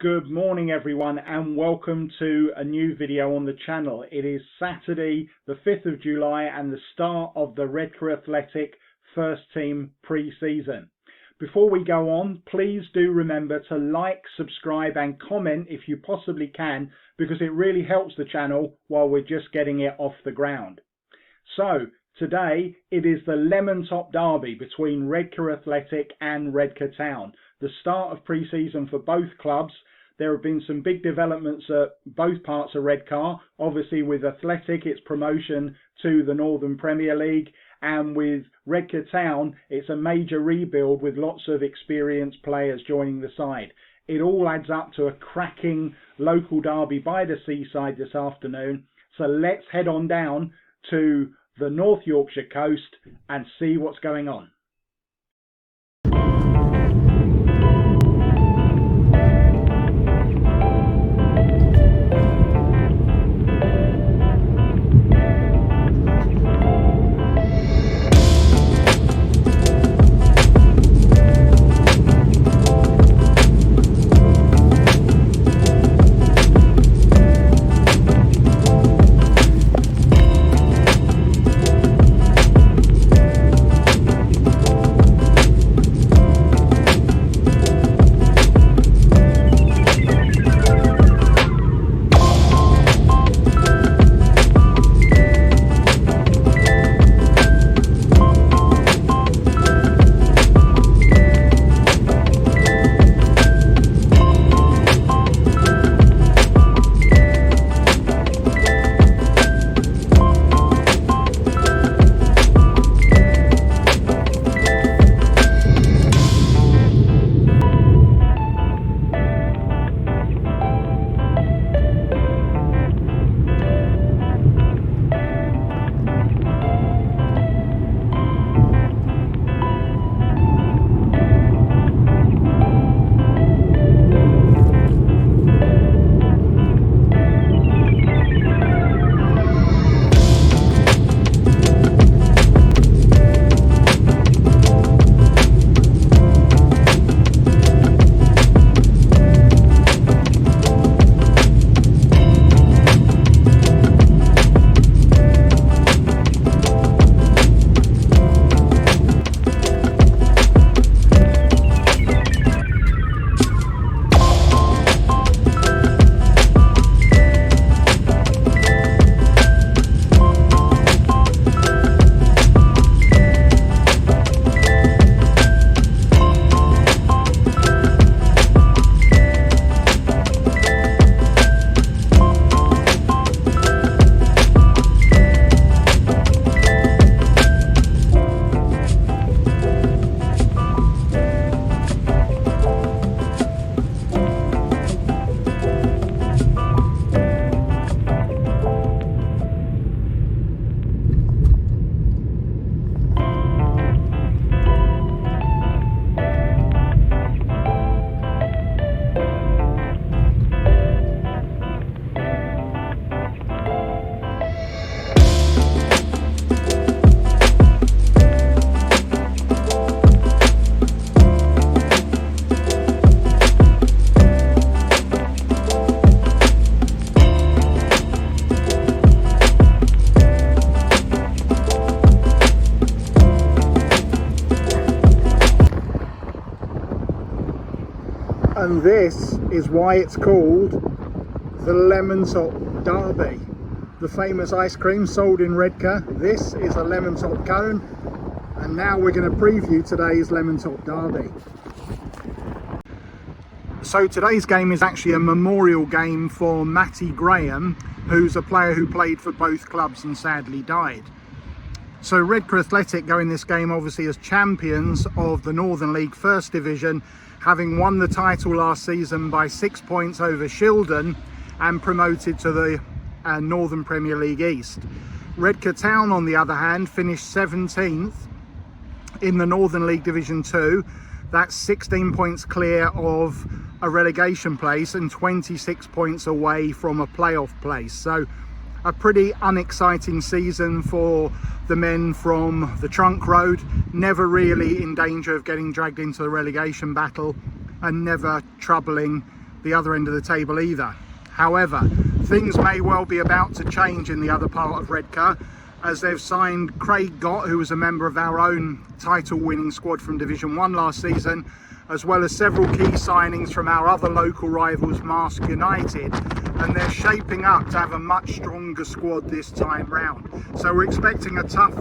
Good morning everyone and welcome to a new video on the channel. It is Saturday the 5th of July and the start of the Redcar Athletic first team pre-season. Before we go on, please do remember to like, subscribe and comment if you possibly can, because it really helps the channel while we're just getting it off the ground. So today it is the Lemon Top Derby between Redcar Athletic and Redcar Town. The start of pre-season for both clubs. There have been some big developments at both parts of Redcar. Obviously with Athletic, its promotion to the Northern Premier League, and with Redcar Town, it's a major rebuild with lots of experienced players joining the side. It all adds up to a cracking local derby by the seaside this afternoon. So let's head on down to the North Yorkshire coast and see what's going on. And this is why it's called the Lemon Top Derby. The famous ice cream sold in Redcar. This is a lemon top cone, and now we're going to preview today's Lemon Top Derby. So today's game is actually a memorial game for Matty Graham, who's a player who played for both clubs and sadly died. So Redcar Athletic go in this game obviously as champions of the Northern League First Division, having won the title last season by 6 points over Shildon and promoted to the Northern Premier League East. Redcar Town, on the other hand, finished 17th in the Northern League Division 2. That's 16 points clear of a relegation place and 26 points away from a playoff place. So a pretty unexciting season for the men from the Trunk Road, never really in danger of getting dragged into the relegation battle and never troubling the other end of the table either. However, things may well be about to change in the other part of Redcar, as they've signed Craig Gott, who was a member of our own title winning squad from Division 1 last season, as well as several key signings from our other local rivals, Marsk United, and they're shaping up to have a much stronger squad this time round. So we're expecting a tough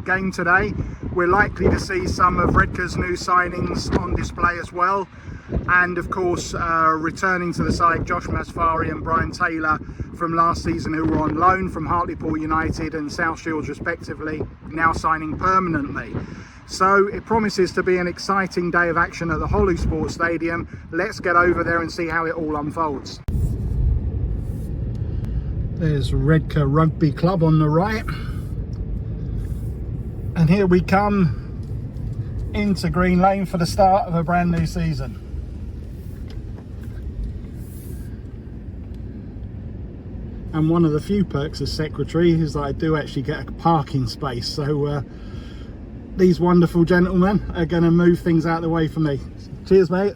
game today. We're likely to see some of Redcar's new signings on display as well, and of course returning to the side Josh Masfari and Brian Taylor from last season, who were on loan from Hartlepool United and South Shields respectively, now signing permanently. So it promises to be an exciting day of action at the Hollow Sports Stadium. Let's get over there and see how it all unfolds. There's Redcar Rugby Club on the right, and here we come into Green Lane for the start of a brand new season. And one of the few perks as secretary is that I do actually get a parking space, so these wonderful gentlemen are going to move things out of the way for me. Cheers, mate.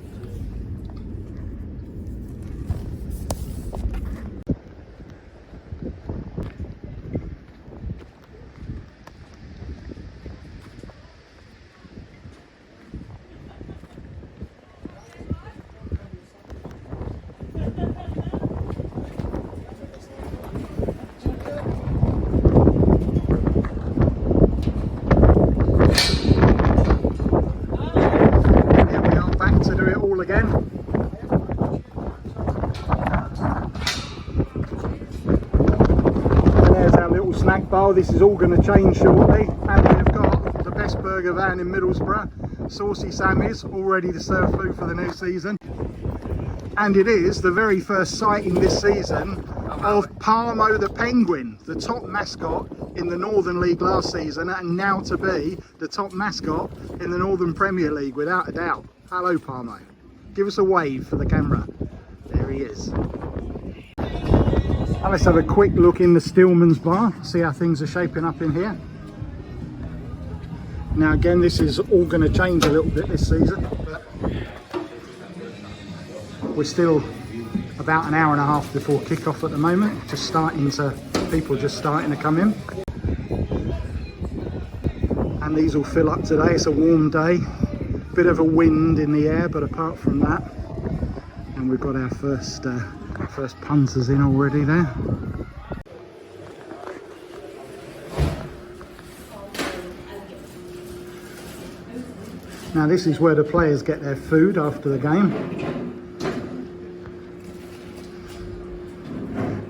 Again. And there's our little snack bar. This is all going to change shortly, and we've got the best burger van in Middlesbrough, Saucy Sammy's, all ready to serve food for the new season. And it is the very first sighting this season of Parmo the Penguin, the top mascot in the Northern League last season, and now to be the top mascot in the Northern Premier League without a doubt. Hello, Parmo. Give us a wave for the camera. There he is. And let's have a quick look in the Stillman's bar, see how things are shaping up in here. Now again, this is all going to change a little bit this season, but we're still about an hour and a half before kickoff at the moment. People just starting to come in. And these will fill up today. It's a warm day. Bit of a wind in the air, but apart from that, and we've got our first punters in already there. Now this is where the players get their food after the game.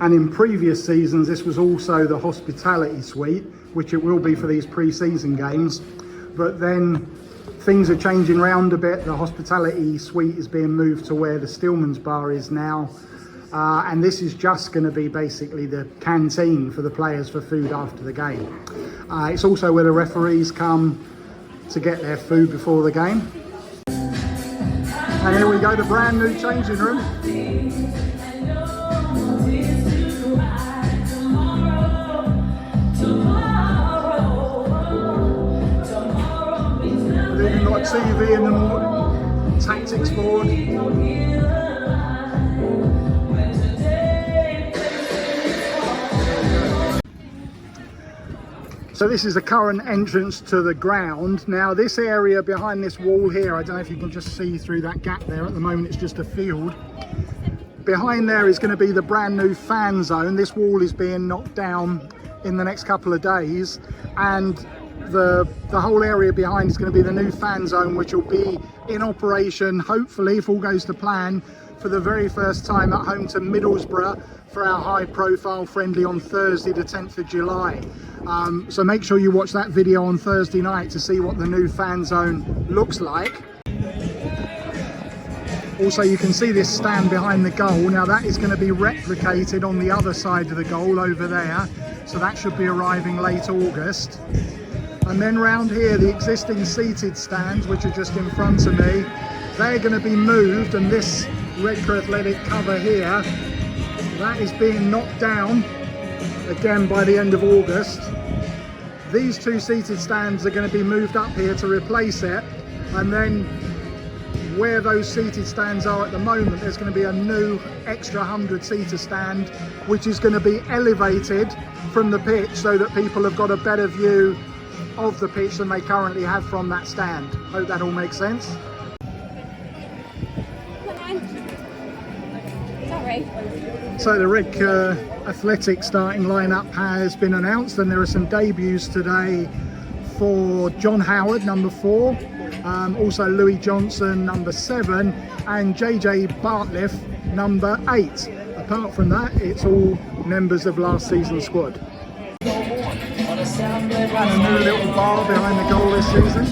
And in previous seasons this was also the hospitality suite, which it will be for these pre-season games, but then things are changing round a bit. The hospitality suite is being moved to where the Stillman's bar is now, and this is just going to be basically the canteen for the players for food after the game. It's also where the referees come to get their food before the game. And here we go, the brand new changing room. We've got TV in the morning, tactics board. So this is the current entrance to the ground. Now this area behind this wall here, I don't know if you can just see through that gap there. At the moment it's just a field. Behind there is going to be the brand new fan zone. This wall is being knocked down in the next couple of days, and the whole area behind is going to be the new fan zone, which will be in operation, hopefully, if all goes to plan, for the very first time at home to Middlesbrough for our high profile friendly on Thursday the 10th of July. So make sure you watch that video on Thursday night to see what the new fan zone looks like. Also, you can see this stand behind the goal. Now that is going to be replicated on the other side of the goal over there, so that should be arriving late August. And then round here, the existing seated stands, which are just in front of me, they're going to be moved, and this Redcar Athletic cover here, that is being knocked down again by the end of August. These two seated stands are going to be moved up here to replace it, and then where those seated stands are at the moment, there's going to be a new extra 100-seater stand, which is going to be elevated from the pitch so that people have got a better view of the pitch than they currently have from that stand. Hope that all makes sense. Sorry. So the Redcar Athletic starting lineup has been announced, and there are some debuts today for John Howard, number 4, also Louis Johnson, number 7, and JJ Bartliff, number 8. Apart from that, it's all members of last season's squad. And a new little bar behind the goal this season.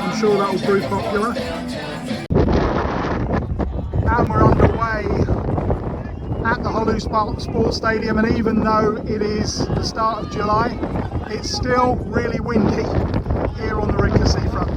I'm sure that will prove popular. And we're underway at the Hollow Sports Stadium, and even though it is the start of July, it's still really windy here on the Redcar seafront.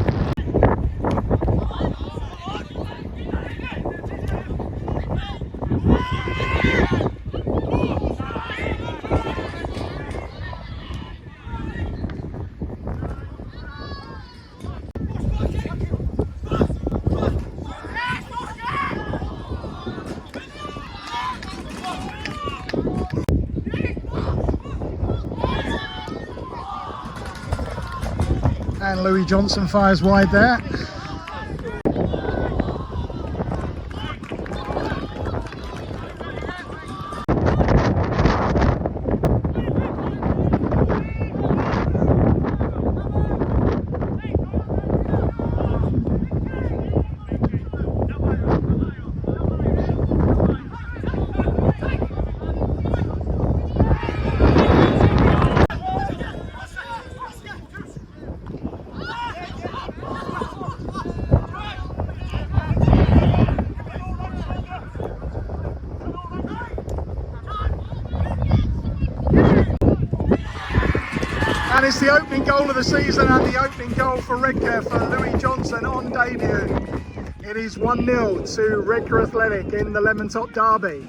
And Louis Johnson fires wide there. And it's the opening goal of the season and the opening goal for Redcar for Louis Johnson on debut. It is 1-0 to Redcar Athletic in the Lemon Top Derby.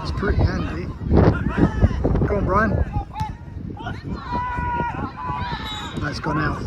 It's pretty handy. Go on, Brian. That's gone out.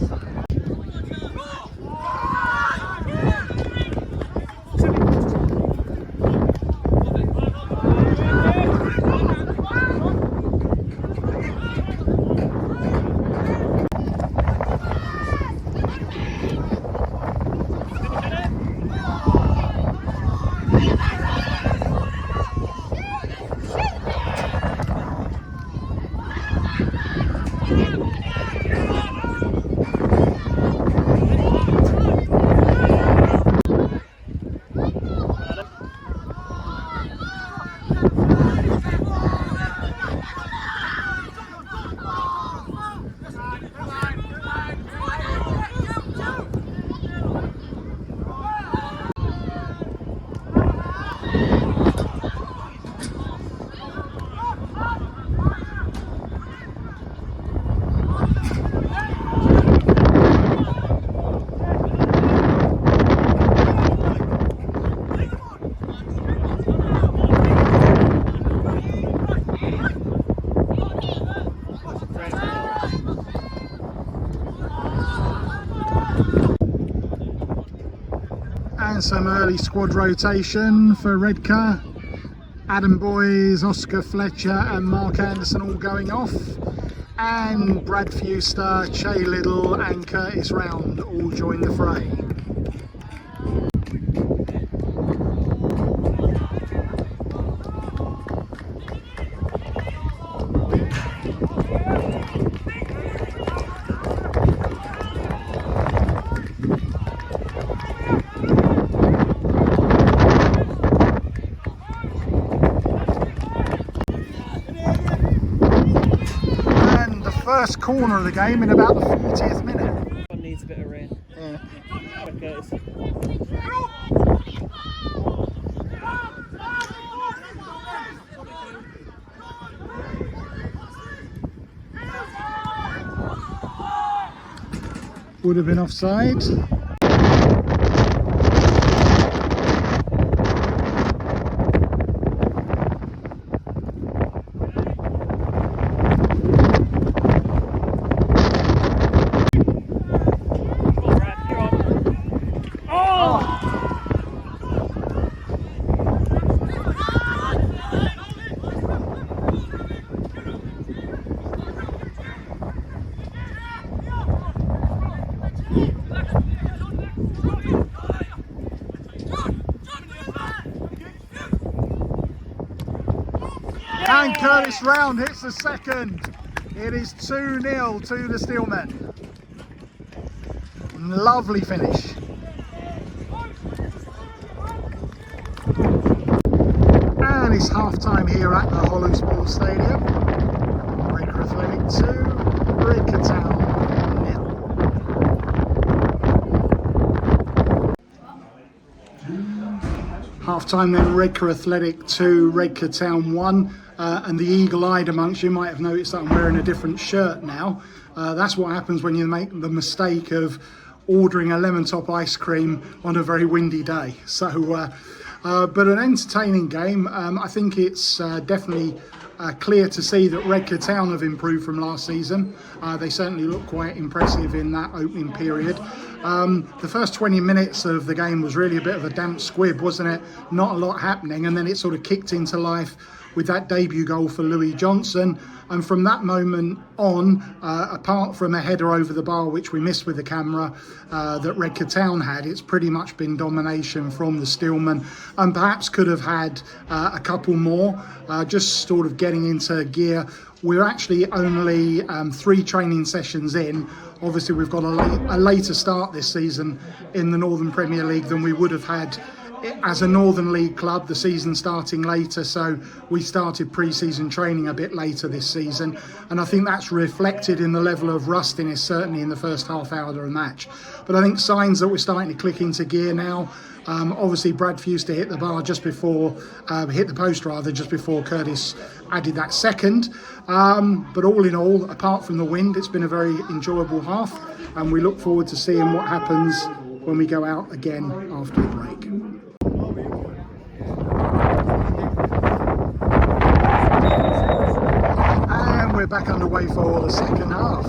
And some early squad rotation for Redcar. Adam Boys, Oscar Fletcher and Mark Anderson all going off. And Brad Fewster, Che Liddle and Curtis Round all join the fray. First corner of the game in about the 40th minute. Curtis. Would have been offside. And Curtis Round hits the second. It is 2-0 to the Steelmen. Lovely finish. And it's half time here at the Hollow Sports Stadium. Redcar Athletic 2, Redcar Town 0. Half time then, Redcar Athletic 2, Redcar Town 1. And the eagle-eyed amongst you might have noticed that I'm wearing a different shirt now. That's what happens when you make the mistake of ordering a lemon top ice cream on a very windy day. So, but an entertaining game. I think it's definitely clear to see that Redcar Town have improved from last season. They certainly look quite impressive in that opening period. The first 20 minutes of the game was really a bit of a damp squib, wasn't it? Not a lot happening, and then it sort of kicked into life with that debut goal for Louis Johnson. And from that moment on, apart from a header over the bar, which we missed with the camera, that Redcar Town had, it's pretty much been domination from the Steelmen, and perhaps could have had a couple more, just sort of getting into gear. We're actually only 3 training sessions in. Obviously, we've got a later start this season in the Northern Premier League than we would have had as a Northern League club, the season starting later, so we started pre-season training a bit later this season, and I think that's reflected in the level of rustiness, certainly in the first half hour of the match. But I think signs that we're starting to click into gear now. Obviously, Brad Fused to hit the bar just before, hit the post rather, just before Curtis added that second. But all in all, apart from the wind, it's been a very enjoyable half, and we look forward to seeing what happens when we go out again after the break. And we're back underway for the second half.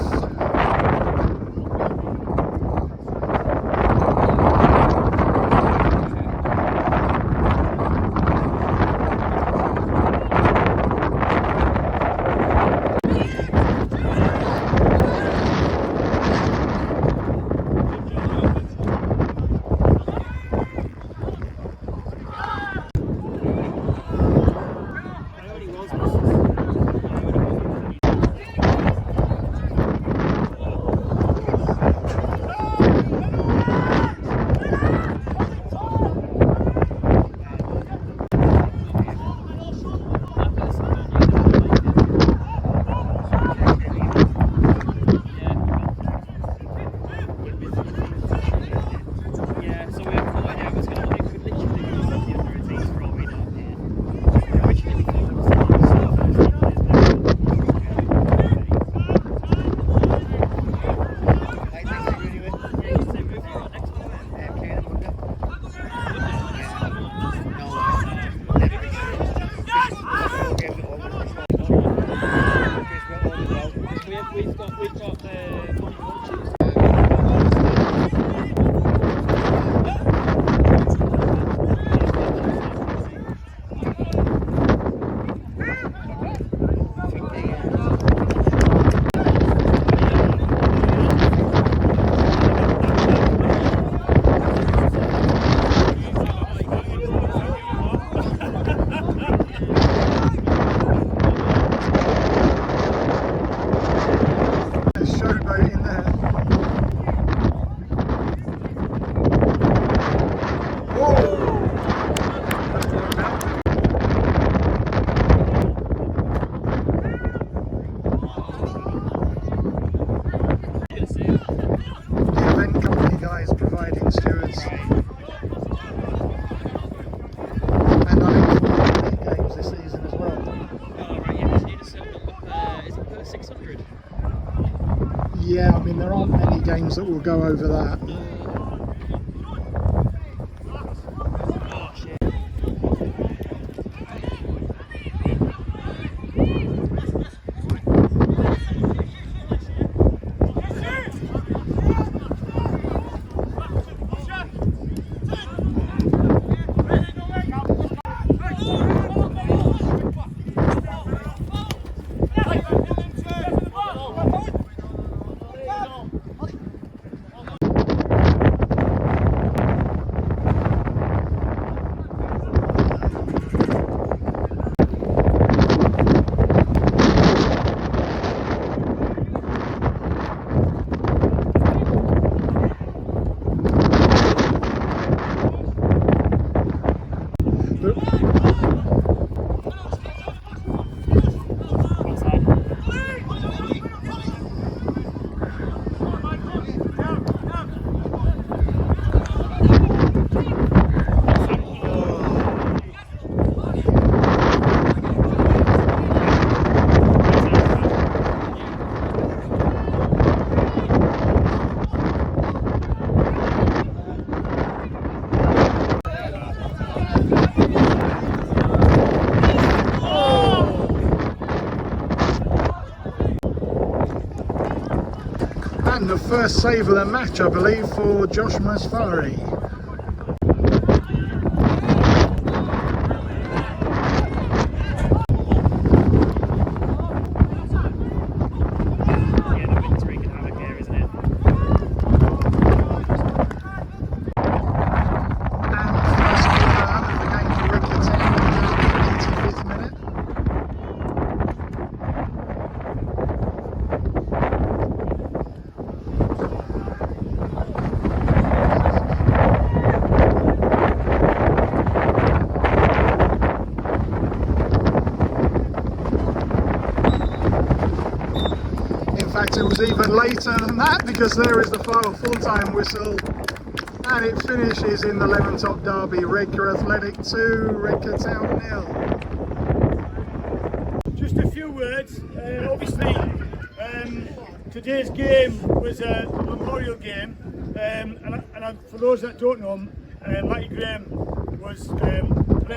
afterwards. And I think it's 4 games this season as well. Oh, right, yeah, so you just set up, is it per 600? Yeah, I mean, there aren't many games that will go over that. Oh, shit. And the first save of the match, I believe, for Josh Masfari. Yeah, the victory can have a care, isn't it? And first corner of the game for Redcar Town in the 85th minute. In fact, it was even later than that, because there is the final full-time whistle, and it finishes in the Levantop derby. Redcar Athletic 2, Redcar Town 0. Just a few words. Obviously, today's game was a memorial game, for those that don't know, Matty Graham was player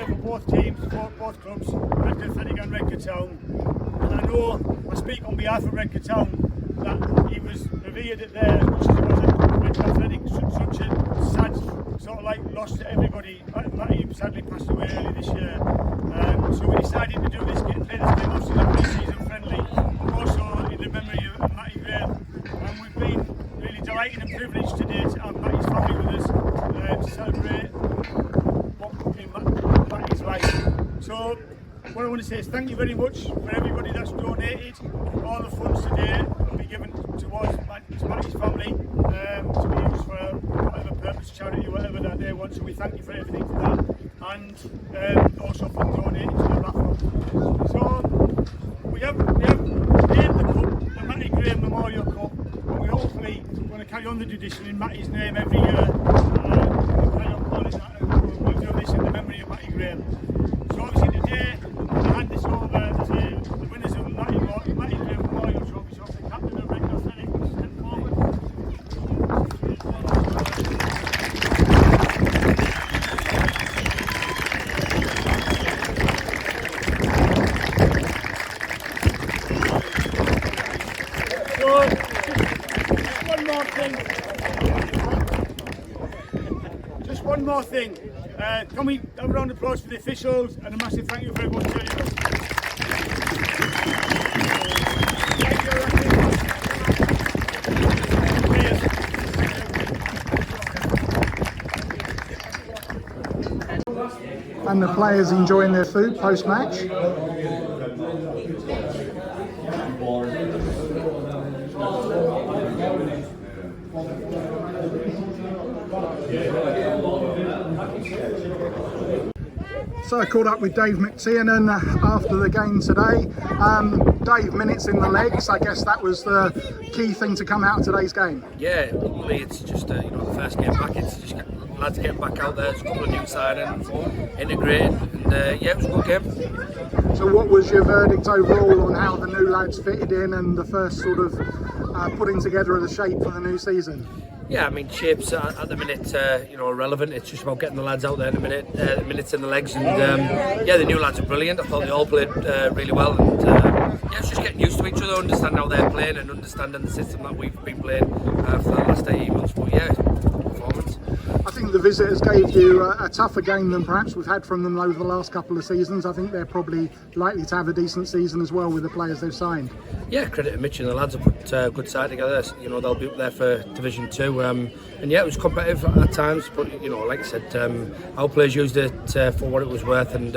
for both teams, both clubs, Redcar Athletic and Redcar Town. And I know I speak on behalf of Redcar Town that he was revered at there as much as he was at Redcar Athletic. Such a sad sort of like loss to everybody. Matty sadly passed away early this year. So we decided to do this game, play this game obviously a pre-season friendly, also in the memory of Matty Graham. And we've been really delighted and privileged today to have Matty's family with us to celebrate what in Matty's life. So what I want to say is thank you very much for everybody that's donated. All the funds today will be given towards Matty's family to be used for whatever purpose, charity, whatever that they want. So we thank you for everything for that, and also for donating to the raffle. So we have named the cup the Matty Graham Memorial Cup, and we hopefully going to carry on the tradition in Matty's name every year. We'll carry on calling that, and we'll do this in the memory of Matty Graham. So obviously today I hand this over to the winners of the Matty Graham Memorial Trophy. So the captain of Redcar Athletic, step forward. So just one more thing. Just one more thing. Can we have a round of applause for the officials, and a massive thank you very much to everyone. Thank you. And the players enjoying their food post-match. So I caught up with Dave McTiernan after the game today. Dave, minutes in the legs, I guess that was the key thing to come out of today's game. Yeah, ultimately it's just the first game back. It's just lads getting back out there. There's a couple of new signings, integrating, and yeah, it was a good game. So what was your verdict overall on how the new lads fitted in and the first sort of putting together of the shape for the new season? Yeah, I mean, shapes at the minute, irrelevant. It's just about getting the lads out there in a minute, minutes in the legs, and yeah, the new lads are brilliant. I thought they all played really well, and yeah, it's just getting used to each other, understanding how they're playing, and understanding the system that we've been playing for the last 18 months. But yeah, performance. I think the visitors gave you a tougher game than perhaps we've had from them over the last couple of seasons. I think they're probably likely to have a decent season as well with the players they've signed. Yeah, credit to Mitch and the lads have put a good side together. You know, they'll be up there for Division 2. And yeah, it was competitive at times, but you know, like I said, our players used it for what it was worth, and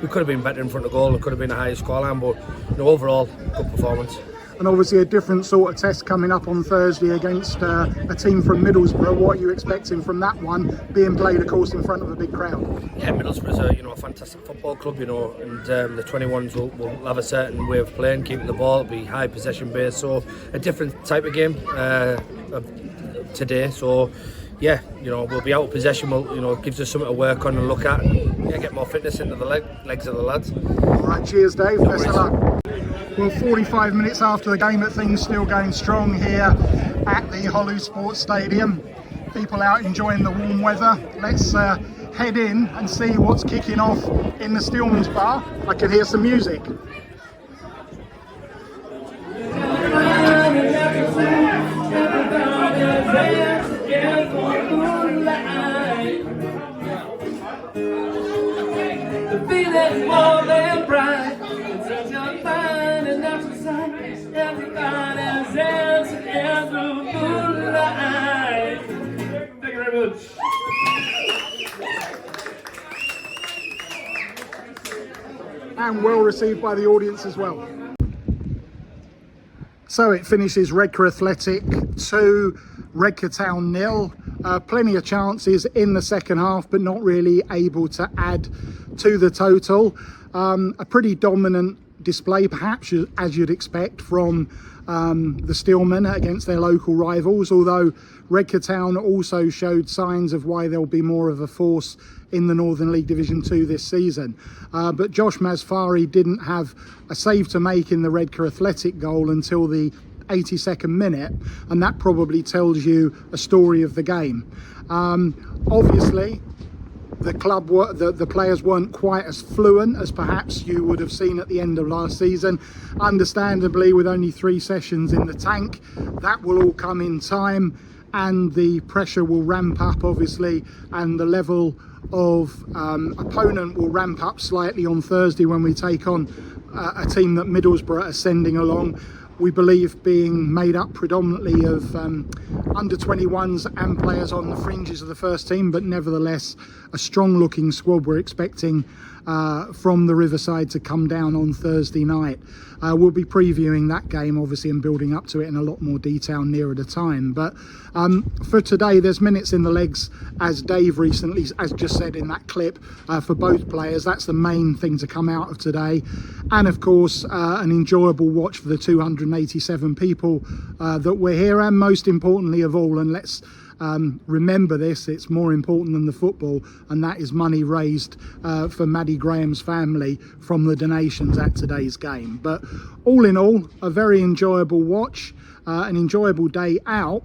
we could have been better in front of goal. It could have been a higher scoreline, but you know, overall, good performance. And obviously a different sort of test coming up on Thursday against a team from Middlesbrough. What are you expecting from that one, being played, of course, in front of a big crowd? Yeah, Middlesbrough's a fantastic football club, you know, and the 21s will have a certain way of playing, keeping the ball, it'll be high possession based, so a different type of game today. So yeah, you know, we'll be out of possession. It gives us something to work on and look at, and yeah, get more fitness into the legs of the lads. All right, cheers, Dave. Best of luck. Well, 45 minutes after the game, things still going strong here at the Hollu Sports Stadium. People out enjoying the warm weather. Let's head in and see what's kicking off in the Stillman's Bar. I can hear some music. And well received by the audience as well. So it finishes Redcar Athletic 2, Redcar Town 0. Plenty of chances in the second half, but not really able to add to the total. A pretty dominant display, perhaps, as you'd expect from the Stillmen against their local rivals, although Redcar Town also showed signs of why there'll be more of a force in the Northern League Division 2 this season. But Josh Masfari didn't have a save to make in the Redcar Athletic goal until the 82nd minute, and that probably tells you a story of the game. Obviously, the players weren't quite as fluent as perhaps you would have seen at the end of last season. Understandably, with only 3 sessions in the tank, that will all come in time, and the pressure will ramp up, obviously, and the level of opponent will ramp up slightly on Thursday when we take on a team that Middlesbrough are sending along. We believe being made up predominantly of under 21s and players on the fringes of the first team, but nevertheless a strong looking squad we're expecting from the Riverside to come down on Thursday night. We'll be previewing that game obviously and building up to it in a lot more detail nearer the time, but for today there's minutes in the legs, as Dave recently has just said in that clip, for both players. That's the main thing to come out of today, and of course an enjoyable watch for the 287 people that were here, and most importantly of all, and let's remember this, it's more important than the football, and that is money raised for Maddie Graham's family from the donations at today's game. But all in all, a very enjoyable watch, an enjoyable day out,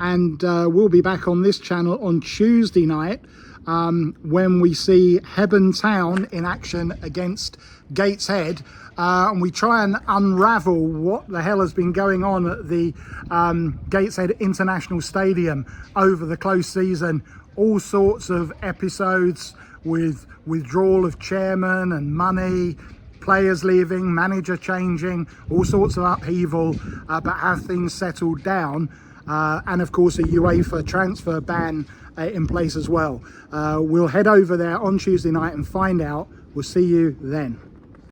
and we'll be back on this channel on Tuesday night when we see Hebburn Town in action against Gateshead, and we try and unravel what the hell has been going on at the Gateshead International Stadium over the close season. All sorts of episodes with withdrawal of chairman and money, players leaving, manager changing, all sorts of upheaval, but have things settled down, and of course a UEFA transfer ban in place as well. We'll head over there on Tuesday night and find out. We'll see you then.